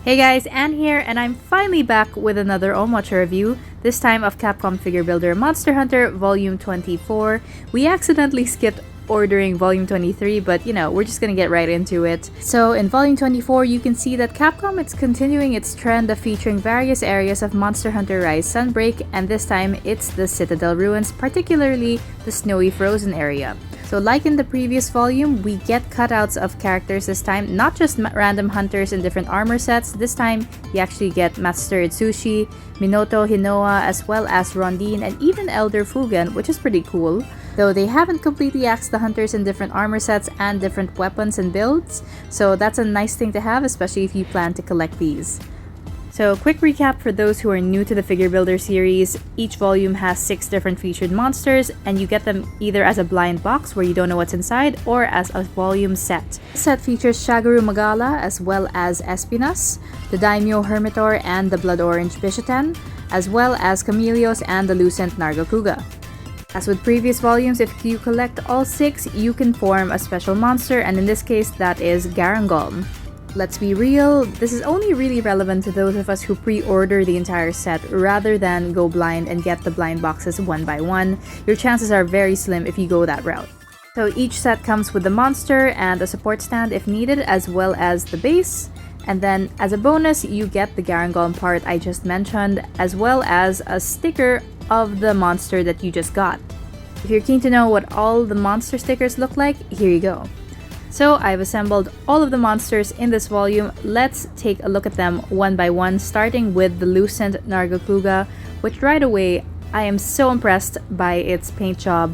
Hey guys, Anne here, and I'm finally back with another Omocha review, this time of Capcom Figure Builder Monster Hunter Volume 24. We accidentally skipped ordering Volume 23, but we're just gonna get right into it. So in Volume 24, you can see that Capcom is continuing its trend of featuring various areas of Monster Hunter Rise Sunbreak, and this time it's the Citadel Ruins, particularly the snowy frozen area. So like in the previous volume, we get cutouts of characters this time, not just random hunters in different armor sets. This time, you actually get Master Itsushi, Minoto Hinoa, as well as Rondine, and even Elder Fugen, which is pretty cool. Though they haven't completely axed the hunters in different armor sets and different weapons and builds, so that's a nice thing to have, especially if you plan to collect these. So, quick recap for those who are new to the Figure Builder series. Each volume has 6 different featured monsters, and you get them either as a blind box where you don't know what's inside, or as a volume set. This set features Shagaru Magala as well as Espinas, the Daimyo Hermitaur and the Blood Orange Bishaten, as well as Chameleos and the Lucent Nargacuga. As with previous volumes, if you collect all 6, you can form a special monster, and in this case, that is Garangolm. Let's be real, this is only really relevant to those of us who pre-order the entire set rather than go blind and get the blind boxes one by one. Your chances are very slim if you go that route. So each set comes with the monster and a support stand if needed, as well as the base. And then as a bonus, you get the Garangolm part I just mentioned, as well as a sticker of the monster that you just got. If you're keen to know what all the monster stickers look like, here you go. So I've assembled all of the monsters in this volume. Let's take a look at them one by one, starting with the Lucent Nargacuga, which right away I am so impressed by its paint job.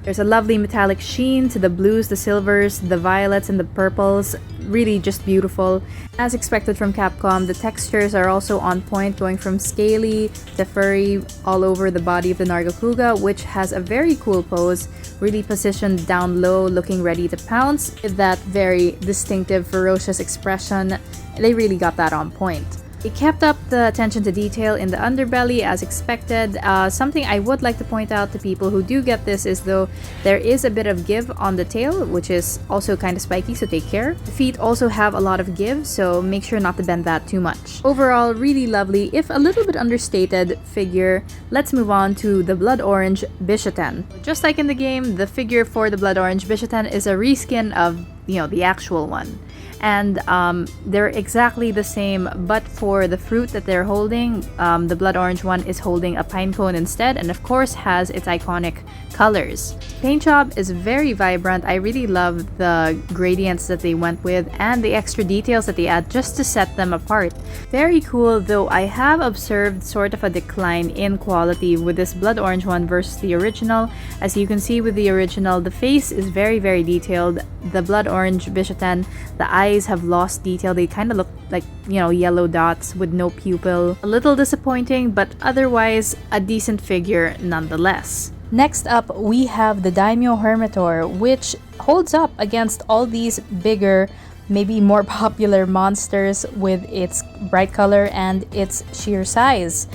There's a lovely metallic sheen to the blues, the silvers, the violets, and the purples. Really just beautiful. As expected from Capcom, the textures are also on point, going from scaly to furry all over the body of the Nargacuga, which has a very cool pose, really positioned down low, looking ready to pounce, with that very distinctive, ferocious expression. They really got that on point. It kept up the attention to detail in the underbelly as expected. Something I would like to point out to people who do get this is though there is a bit of give on the tail, which is also kind of spiky, so take care. The feet also have a lot of give, so make sure not to bend that too much. Overall, really lovely, if a little bit understated figure. Let's move on to the Blood Orange Bishaten. Just like in the game, the figure for the Blood Orange Bishaten is a reskin of, the actual one. And they're exactly the same, but for the fruit that they're holding, the blood orange one is holding a pine cone instead, and of course has its iconic colors. Paint job is very vibrant. I really love the gradients that they went with and the extra details that they add just to set them apart. Very cool, though I have observed sort of a decline in quality with this blood orange one versus the original. As you can see with the original, the face is very, very detailed. The blood orange Bishaten, the eyes have lost detail. They kind of look like, yellow dots with no pupil. A little disappointing, but otherwise a decent figure nonetheless. Next up, we have the Daimyo Hermitaur, which holds up against all these bigger, maybe more popular monsters with its bright color and its sheer size.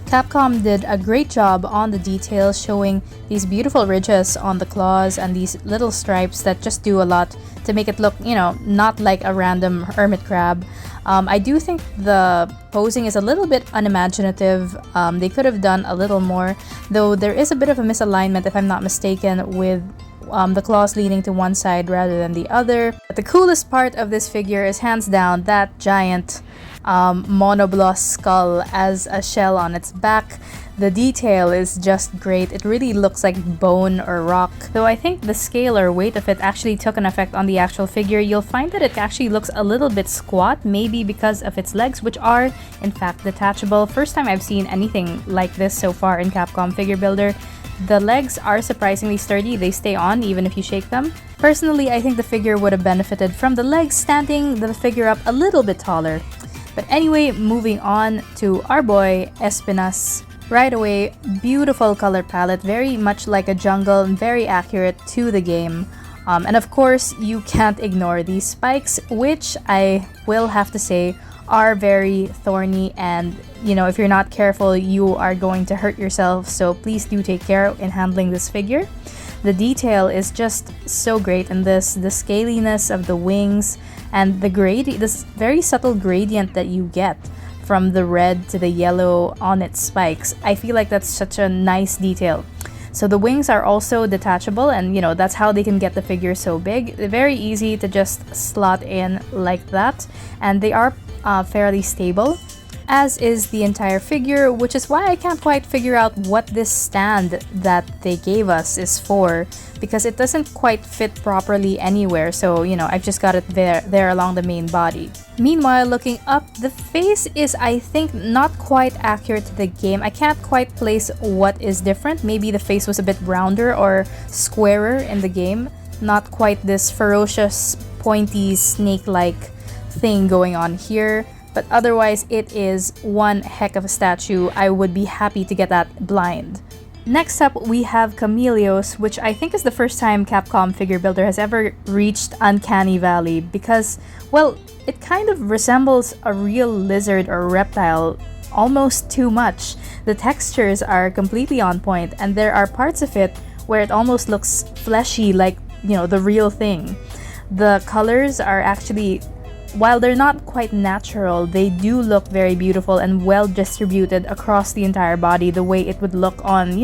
Capcom did a great job on the details, showing these beautiful ridges on the claws and these little stripes that just do a lot to make it look, not like a random hermit crab. I do think the posing is a little bit unimaginative. They could have done a little more, though there is a bit of a misalignment, if I'm not mistaken, with the claws leaning to one side rather than the other. But the coolest part of this figure is hands down that giant monobloss skull as a shell on its back. The detail is just great. It really looks like bone or rock. Though I think the scale or weight of it actually took an effect on the actual figure, you'll find that it actually looks a little bit squat, maybe because of its legs, which are in fact detachable. First time I've seen anything like this so far in Capcom Figure Builder. The legs are surprisingly sturdy. They stay on even if you shake them. Personally, I think the figure would have benefited from the legs standing the figure up a little bit taller. But anyway, moving on to our boy Espinas. Right away, beautiful color palette, very much like a jungle and very accurate to the game. And of course, you can't ignore these spikes, which I will have to say are very thorny, and if you're not careful, you are going to hurt yourself, so please do take care in handling this figure. The detail is just so great in this, the scaliness of the wings and the this very subtle gradient that you get from the red to the yellow on its spikes. I feel like that's such a nice detail. So the wings are also detachable, and that's how they can get the figure so big. They're very easy to just slot in like that, and they are fairly stable, as is the entire figure, which is why I can't quite figure out what this stand that they gave us is for, because it doesn't quite fit properly anywhere. So I've just got it there along the main body. Meanwhile, looking up, the face is, I think, not quite accurate to the game. I can't quite place what is different. Maybe the face was a bit rounder or squarer in the game, not quite this ferocious pointy snake-like thing going on here. But otherwise, it is one heck of a statue. I would be happy to get that blind. Next up, we have Chameleos, which I think is the first time Capcom figure builder has ever reached Uncanny Valley, because, well, it kind of resembles a real lizard or reptile almost too much. The textures are completely on point, and there are parts of it where it almost looks fleshy, like, the real thing. The colors are actually, while they're not quite natural, they do look very beautiful and well distributed across the entire body, the way it would look on,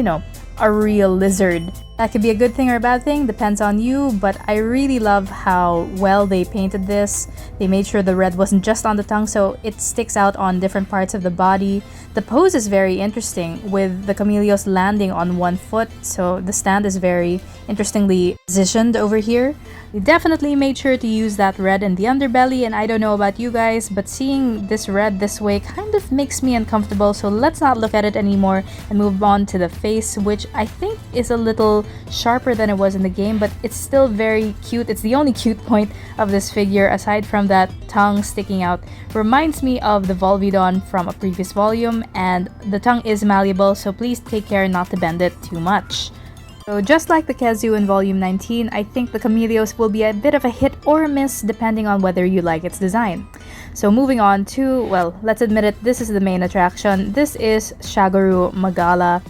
a real lizard. That could be a good thing or a bad thing, depends on you, but I really love how well they painted this. They made sure the red wasn't just on the tongue, so it sticks out on different parts of the body. The pose is very interesting, with the Chameleos landing on one foot, so the stand is very interestingly positioned over here. They definitely made sure to use that red in the underbelly, and I don't know about you guys, but seeing this red this way kind of makes me uncomfortable, so let's not look at it anymore and move on to the face, which I think is a little sharper than it was in the game, but it's still very cute. It's the only cute point of this figure, aside from that tongue sticking out. Reminds me of the Volvidon from a previous volume, and the tongue is malleable, so please take care not to bend it too much. So just like the Kezu in Volume 19, I think the Chameleos will be a bit of a hit or a miss depending on whether you like its design. So moving on to, well, let's admit it, this is the main attraction. This is Shagaru Magala.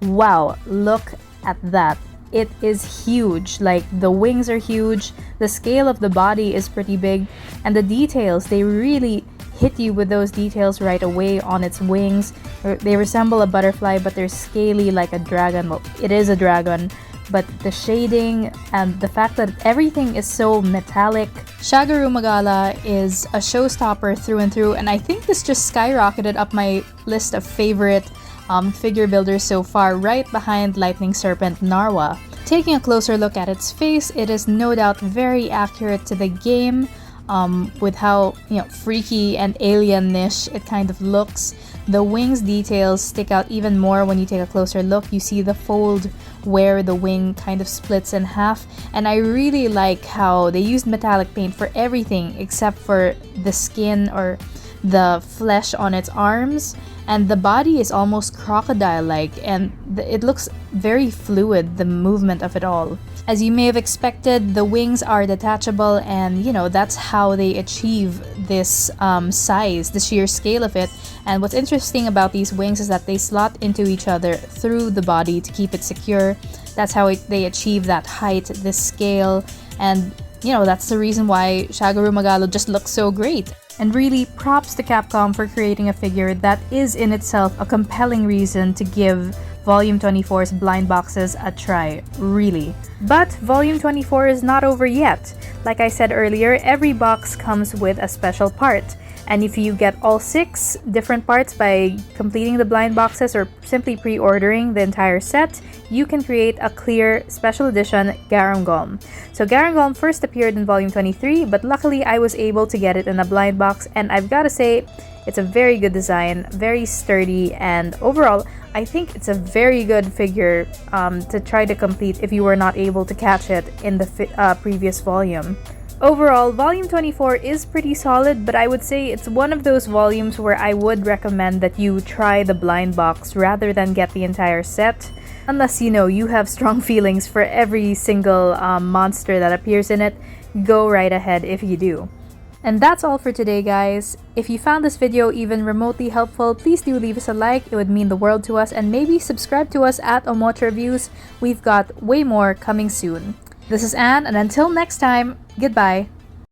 Wow, look at that. It is huge. Like, the wings are huge, the scale of the body is pretty big, and the details, they really hit you with those details right away on its wings. They resemble a butterfly, but they're scaly like a dragon. Well, it is a dragon, but the shading and the fact that everything is so metallic. Shagaru Magala is a showstopper through and through, and I think this just skyrocketed up my list of favorite figure builders so far, right behind Lightning Serpent Narwa. Taking a closer look at its face, it is no doubt very accurate to the game, with how freaky and alien-ish it kind of looks. The wings details stick out even more when you take a closer look. You see the fold where the wing kind of splits in half, and I really like how they used metallic paint for everything except for the skin or the flesh on its arms, and the body is almost crocodile-like, and it looks very fluid, the movement of it all. As you may have expected, the wings are detachable, and that's how they achieve this size, the sheer scale of it. And what's interesting about these wings is that they slot into each other through the body to keep it secure. That's how they achieve that height, this scale, and that's the reason why Shagaru Magala just looks so great. And really, props to Capcom for creating a figure that is in itself a compelling reason to give Volume 24's blind boxes a try, really. But Volume 24 is not over yet. Like I said earlier, every box comes with a special part. And if you get all 6 different parts by completing the blind boxes or simply pre-ordering the entire set, you can create a clear special edition Garangolm. So Garangolm first appeared in Volume 23, but luckily I was able to get it in a blind box, and I've got to say, it's a very good design, very sturdy, and overall, I think it's a very good figure to try to complete if you were not able to catch it in the previous volume. Overall, Volume 24 is pretty solid, but I would say it's one of those volumes where I would recommend that you try the blind box rather than get the entire set. Unless you have strong feelings for every single monster that appears in it, go right ahead if you do. And that's all for today, guys. If you found this video even remotely helpful, please do leave us a like. It would mean the world to us, and maybe subscribe to us at Omocha Reviews. We've got way more coming soon. This is Anne, and until next time, goodbye.